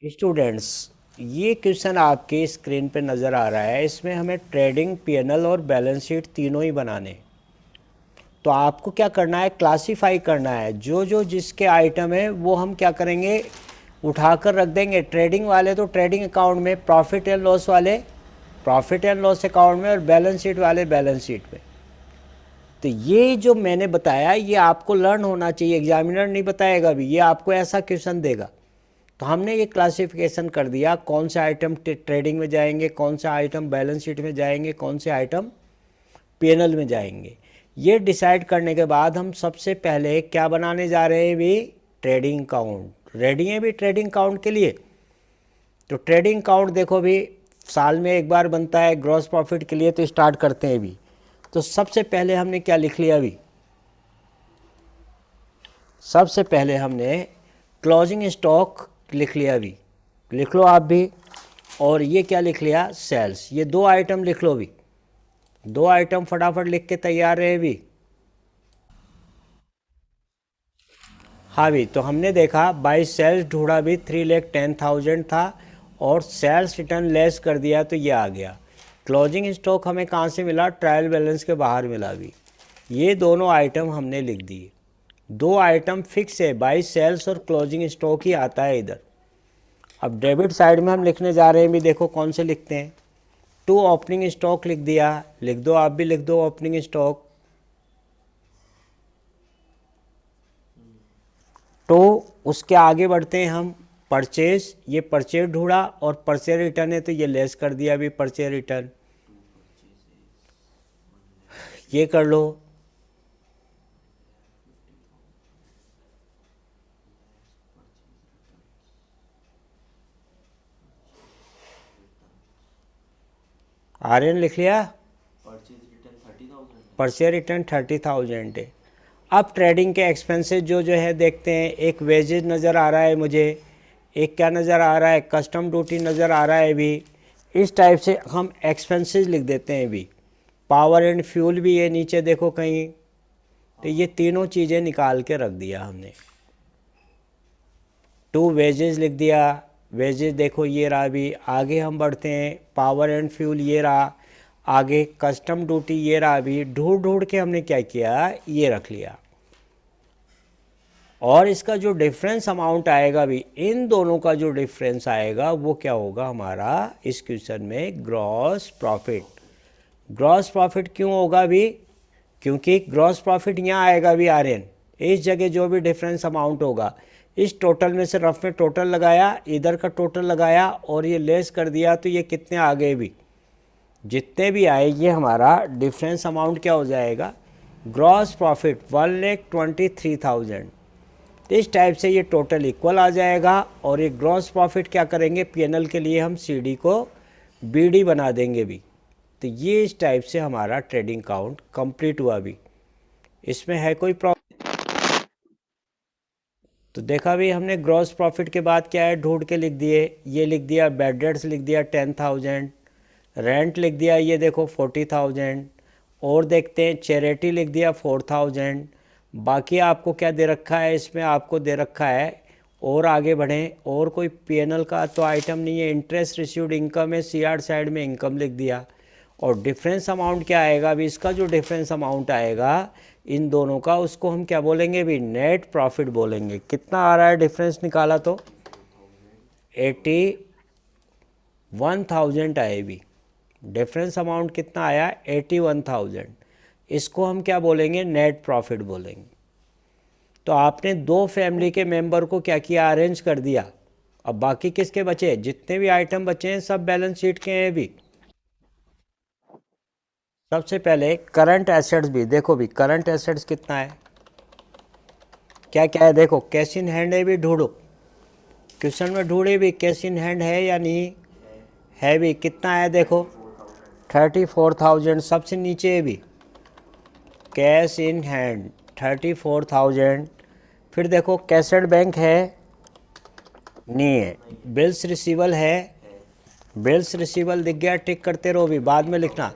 Students, ये question आपके screen पे नज़र आ रहा है। इसमें हमें ट्रेडिंग, पीएनएल और बैलेंस शीट तीनों ही बनाने। तो आपको क्या करना है, क्लासीफाई करना है। जो जो जिसके आइटम है वो हम क्या करेंगे, उठाकर रख देंगे। ट्रेडिंग वाले तो ट्रेडिंग अकाउंट में, प्रॉफिट एंड लॉस वाले प्रॉफिट एंड लॉस अकाउंट में, और बैलेंस शीट वाले बैलेंस शीट में। तो ये जो मैंने बताया ये आपको लर्न होना चाहिए, एग्जामिनर नहीं बताएगा भी, ये आपको ऐसा क्वेश्चन देगा। तो हमने ये क्लासिफिकेशन कर दिया, कौन से आइटम ट्रेडिंग में जाएंगे, कौन से आइटम बैलेंस शीट में जाएंगे, कौन से आइटम पीएनएल में जाएंगे। ये डिसाइड करने के बाद हम सबसे पहले क्या बनाने जा रहे हैं भी, ट्रेडिंग अकाउंट। रेडी हैं भी ट्रेडिंग अकाउंट के लिए? तो ट्रेडिंग अकाउंट देखो भी, साल में एक बार बनता है ग्रॉस प्रॉफिट के लिए। तो स्टार्ट करते हैं भी। तो सबसे पहले हमने क्या लिख लिया अभी, सबसे पहले हमने क्लोजिंग स्टॉक लिख लिया अभी, लिख लो आप भी। और ये क्या लिख लिया, सेल्स। ये दो आइटम लिख लो भी, दो आइटम फटाफट लिख के तैयार रहे भी। हाँ भी, तो हमने देखा बाई सेल्स ढूंढा भी, 3,10,000 था, और सेल्स रिटर्न लेस कर दिया तो ये आ गया। क्लोजिंग स्टॉक हमें कहाँ से मिला, ट्रायल बैलेंस के बाहर मिला भी। ये दोनों आइटम हमने लिख दिए। दो आइटम फिक्स है, बाई सेल्स और क्लोजिंग स्टॉक ही आता है इधर। अब डेबिट साइड में हम लिखने जा रहे हैं भी, देखो कौन से लिखते हैं। टू ओपनिंग स्टॉक लिख दिया, लिख दो आप भी, लिख दो ओपनिंग स्टॉक। तो उसके आगे बढ़ते हैं हम, परचेज। ये परचेज ढूंढा और परचेज रिटर्न है तो ये लेस कर दिया अभी, परचेज रिटर्न ये कर लो। आर्यन लिख लिया, परचेज रिटर्न 30,000 है। अब ट्रेडिंग के एक्सपेंसेस जो जो है देखते हैं। एक वेजेज नज़र आ रहा है मुझे, एक क्या नज़र आ रहा है, कस्टम ड्यूटी नज़र आ रहा है भी। इस टाइप से हम एक्सपेंसेस लिख देते हैं भी। पावर एंड फ्यूल भी है नीचे देखो कहीं। तो ये तीनों चीज़ें निकाल के रख दिया हमने। टू वेजेस लिख दिया, वेजेस देखो ये रहा भी। आगे हम बढ़ते हैं, पावर एंड फ्यूल ये रहा, आगे कस्टम ड्यूटी ये रहा भी। ढूंढ ढूंढ के हमने क्या किया, ये रख लिया। और इसका जो डिफरेंस अमाउंट आएगा भी, इन दोनों का जो डिफरेंस आएगा वो क्या होगा हमारा इस क्वेश्चन में, ग्रॉस प्रॉफिट। ग्रॉस प्रॉफिट क्यों होगा भी, क्योंकि ग्रॉस प्रॉफिट यहाँ आएगा भी आर्यन। इस जगह जो भी डिफरेंस अमाउंट होगा, इस टोटल में से रफ में टोटल लगाया, इधर का टोटल लगाया और ये लेस कर दिया, तो ये कितने आ गए भी, जितने भी आए ये हमारा डिफरेंस अमाउंट क्या हो जाएगा, ग्रॉस प्रॉफिट 1,23,000। इस टाइप से ये टोटल इक्वल आ जाएगा। और ये ग्रॉस प्रॉफिट क्या करेंगे, पीएनएल के लिए हम सीडी को बीडी बना देंगे भी। तो ये इस टाइप से हमारा ट्रेडिंग अकाउंट कंप्लीट हुआ भी। इसमें है कोई प्रॉब्लम? तो देखा भी हमने, ग्रॉस प्रॉफिट के बाद क्या है ढूंढ के लिख दिए। ये लिख दिया, बैड डेट्स लिख दिया 10,000, रेंट लिख दिया ये देखो 40,000, और देखते हैं चैरिटी लिख दिया 4,000। बाकी आपको क्या दे रखा है, इसमें आपको दे रखा है, और आगे बढ़ें, और कोई पीएनएल का तो आइटम नहीं है। इंटरेस्ट रिसीव्ड इनकम है, सीआर साइड में इनकम लिख दिया। और डिफरेंस अमाउंट क्या आएगा अभी, इसका जो डिफरेंस अमाउंट आएगा इन दोनों का, उसको हम क्या बोलेंगे भी, नेट प्रॉफिट बोलेंगे। कितना आ रहा है डिफरेंस निकाला तो 81,000 आए भी। डिफरेंस अमाउंट कितना आया, 81,000। इसको हम क्या बोलेंगे, नेट प्रॉफिट बोलेंगे। तो आपने दो फैमिली के मेंबर को क्या किया, अरेंज कर दिया। अब बाकी किसके बचे, जितने भी आइटम बचे हैं सब बैलेंस शीट के हैं भी। सबसे पहले करंट एसेट्स भी देखो भी, करंट एसेट्स कितना है, क्या क्या है देखो। कैश इन हैंड है भी, ढूंढो क्वेश्चन में, ढूंढे भी कैश इन हैंड है या नहीं है भी। कितना है देखो, 34,000 सबसे नीचे है भी। Cash in hand 34,000। फिर देखो कैसेट बैंक है, नहीं है। बिल्स रिसीवल है, बिल्स रिसीवल दिख गया, टिक करते रहो भी, बाद में लिखना।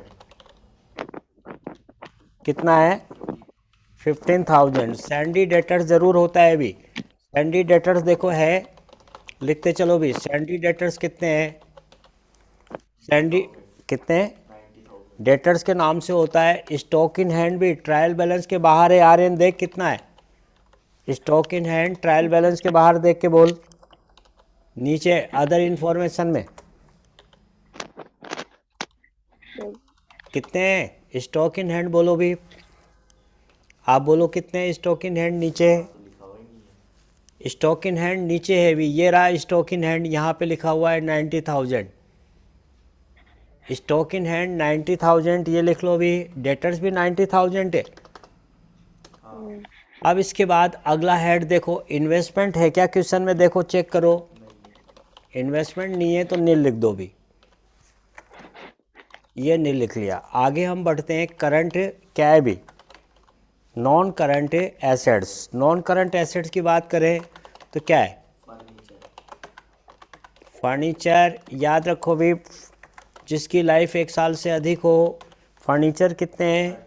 कितना है, 15,000। सैंडी डेटर्स ज़रूर होता है भी, सैंडी डेटर्स देखो है, लिखते चलो भी। सैंडी डेटर्स कितने हैं? सैंडी कितने हैं? डेटर्स के नाम से होता है। स्टॉक इन हैंड भी ट्रायल बैलेंस के बाहर है। आर्यन देख कितना है stock in hand, trial balance के बाहर देख के बोल। नीचे अदर इंफॉर्मेशन में कितने हैं स्टॉक इन हैंड? बोलो भी, आप बोलो कितने हैं स्टॉक इन हैंड नीचे? स्टॉक इन हैंड नीचे है भी, ये रहा स्टॉक इन हैंड, यहाँ पे लिखा हुआ है 90,000। स्टॉक इन हैंड 90,000 ये लिख लो भी। डेटर्स भी 90,000 है। अब इसके बाद अगला हेड देखो, इन्वेस्टमेंट है क्या क्वेश्चन में? देखो चेक करो, इन्वेस्टमेंट नहीं है तो नील लिख दो भी, ये नील लिख लिया। आगे हम बढ़ते हैं, करंट क्या है भी? Non current assets. Non current assets की बात करें तो क्या है? फर्नीचर। याद रखो भी, जिसकी लाइफ 1 साल से अधिक हो। फर्नीचर कितने हैं?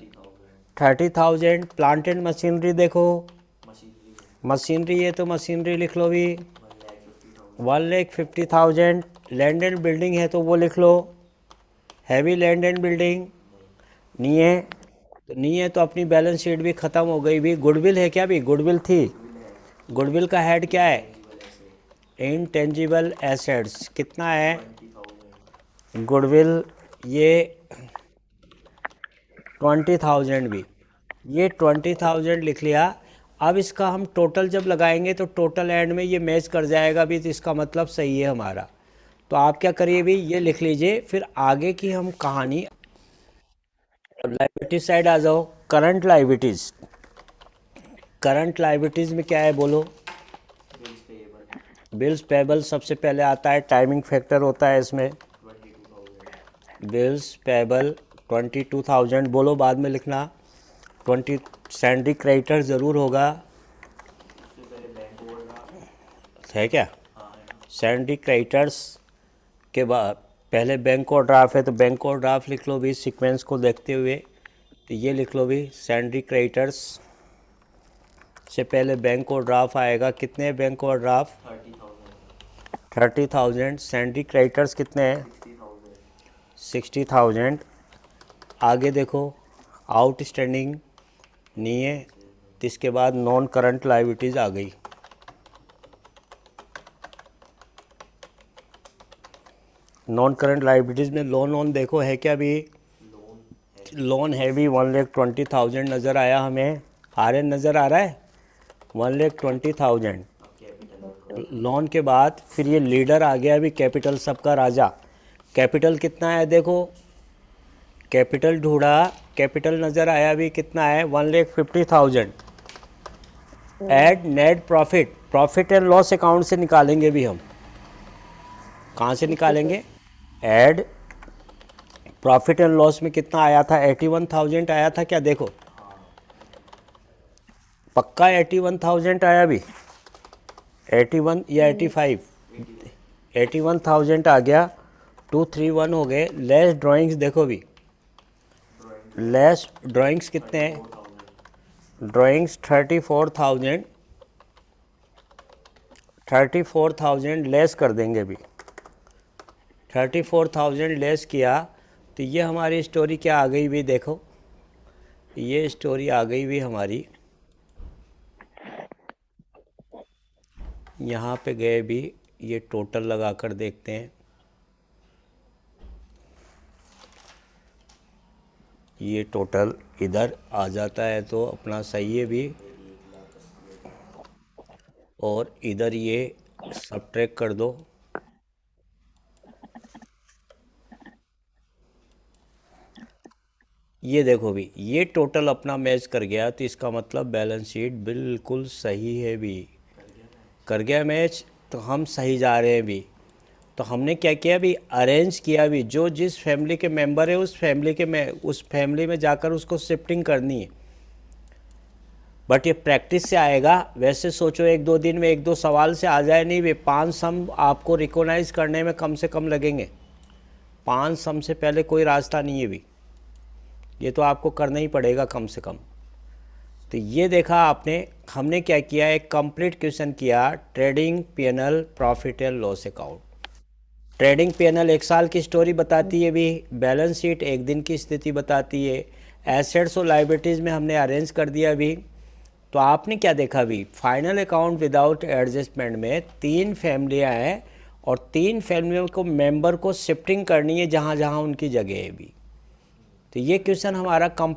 30,000। प्लांट एंड मशीनरी देखो, मशीनरी है तो मशीनरी लिख लो भी 1,50,000। लैंड एंड बिल्डिंग है तो वो लिख लो, हैवी लैंड एंड बिल्डिंग। नहीं है तो नहीं है, तो अपनी बैलेंस शीट भी ख़त्म हो गई भी। गुडविल है क्या भी? गुडविल थी। गुडविल का हेड क्या है? Intangible assets. कितना है गुडविल? ये 20,000 भी, ये 20,000 लिख लिया। अब इसका हम टोटल जब लगाएंगे तो टोटल एंड में ये मैच कर जाएगा भी, तो इसका मतलब सही है हमारा। तो आप क्या करिए भी, ये लिख लीजिए। फिर आगे की हम कहानी, लाइबिलिटीज साइड आ जाओ। करंट लाइबिलिटीज, करंट लाइबिलिटीज में क्या है बोलो? बिल्स पेबल सबसे पहले आता है, टाइमिंग फैक्टर होता है इसमें। बिल्स पेबल 22,000 बोलो, बाद में लिखना 20। सैंडी क्रेडिटर ज़रूर होगा, है क्या? सैंडी क्रेडिटर्स के बाद पहले बैंक ओवरड्राफ्ट है, तो बैंक ओवरड्राफ्ट लिख लो भी सीक्वेंस को देखते हुए। तो ये लिख लो भी, सैंडी क्रेडिटर्स से पहले बैंक ओवरड्राफ्ट आएगा। कितने बैंक ओवरड्राफ्ट? 30,000। सैंडी क्रेडिटर्स कितने हैं? 60,000। आगे देखो, आउटस्टैंडिंग नहीं है, तो इसके बाद नॉन करंट लायबिलिटीज़ आ गई। नॉन करंट लायबिलिटीज़ में लोन देखो है क्या भी? लोन है भी 1,20,000 नज़र आया हमें। आर्यन नज़र आ रहा है 1,20,000 लोन के बाद। फिर ये लीडर आ गया अभी, कैपिटल सबका राजा। कैपिटल कितना है देखो, कैपिटल ढूंढा, कैपिटल नज़र आया भी कितना है 1,50,000। Add net profit, profit and loss account से निकालेंगे भी हम। कहाँ से निकालेंगे? ऐड प्रॉफिट एंड लॉस में कितना आया था? 81,000 आया था क्या? देखो पक्का 81,000 आया भी, 81 या 85? 81,000 आ गया। 231 हो गए। लेस ड्राइंग्स देखो भी, लेस ड्राइंग्स कितने हैं? ड्राइंग्स 34,000। 34,000 लेस कर देंगे भी। 34,000 लेस किया तो ये हमारी स्टोरी क्या आ गई भी? देखो ये स्टोरी आ गई भी हमारी। यहाँ पे गए भी, ये टोटल लगा कर देखते हैं। ये टोटल इधर आ जाता है तो अपना सही है भी, और इधर ये सब्ट्रैक्ट कर दो। ये देखो भी, ये टोटल अपना मैच कर गया, तो इसका मतलब बैलेंस शीट बिल्कुल सही है भी। कर गया मैच, तो हम सही जा रहे हैं भी। तो हमने क्या किया भी, अरेंज किया भी, जो जिस फैमिली के मेंबर है उस फैमिली में जाकर उसको शिफ्टिंग करनी है। बट ये प्रैक्टिस से आएगा। वैसे सोचो 1-2 दिन में 1-2 सवाल से आ जाए नहीं भी। 5 सम आपको रिकॉग्नाइज करने में कम से कम लगेंगे। 5 सम से पहले कोई रास्ता नहीं है भी, ये तो आपको करना ही पड़ेगा कम से कम। तो ये देखा आपने, हमने क्या किया, एक कंप्लीट क्वेश्चन किया, trading PNL profit and loss account. Trading PNL एक साल की स्टोरी बताती है भी, बैलेंस शीट एक दिन की स्थिति बताती है, एसेट्स और लाइबिलिटीज़ में हमने अरेंज कर दिया भी। तो आपने क्या देखा भी, फाइनल अकाउंट विदाउट एडजस्टमेंट में 3 फैमिलियाँ हैं और 3 फैमिलियों को मेंबर को शिफ्टिंग करनी है जहाँ जहाँ उनकी जगह है भी। तो ये क्वेश्चन हमारा कंप्लीट